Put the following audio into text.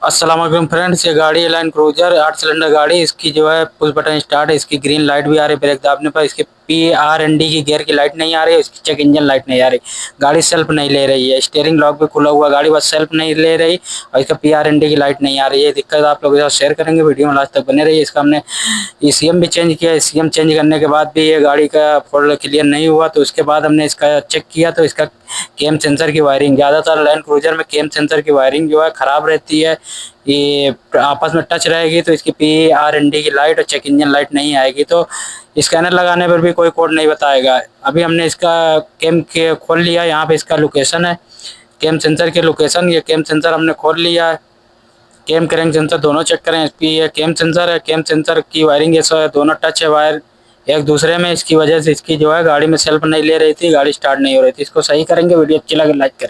अस्सलाम वालेकुम फ्रेंड्स, ये गाड़ी है लैंड क्रूजर 8 सिलेंडर गाड़ी। इसकी जो है पुश बटन स्टार्ट है, इसकी ग्रीन लाइट भी आ रही है ब्रेक दाबने पर। इसकी PRND की गियर की लाइट नहीं आ रही है, इसकी चेक इंजन लाइट नहीं आ रही। गाड़ी सेल्फ नहीं ले रही है, स्टीयरिंग लॉक भी खुला हुआ, गाड़ी बस सेल्फ नहीं ले रही और इसका PRND की लाइट नहीं आ रही है। दिक्कत आप लोगों के साथ शेयर करेंगे, वीडियो में लास्ट तक बने रहिए। इसका हमने ECM भी चेंज किया, ECM चेंज करने के बाद भी ये गाड़ी का फॉल्ट क्लियर नहीं हुआ, तो उसके बाद हमने इसका चेक किया तो इसका केम सेंसर की वायरिंग, ज़्यादातर लैंड क्रूजर में केम सेंसर की वायरिंग जो है ख़राब रहती है। ये आपस में टच रहेगी तो इसकी PRND की लाइट और चेक इंजन लाइट नहीं आएगी, तो स्कैनर लगाने पर भी कोई कोड नहीं बताएगा। अभी हमने इसका केम के खोल लिया, यहाँ पे इसका लोकेशन है, केम सेंसर की लोकेशन। ये केम सेंसर हमने खोल लिया है। केम क्रैंक सेंसर दोनों चेक करें, इसकी ये केम सेंसर है, केम सेंसर की वायरिंग ये दोनों टच है वायर एक दूसरे में। इसकी वजह से इसकी जो है गाड़ी में सेल्फ नहीं ले रही थी, गाड़ी स्टार्ट नहीं हो रही थी। इसको सही करेंगे, वीडियो अच्छी लगे लाइक करें।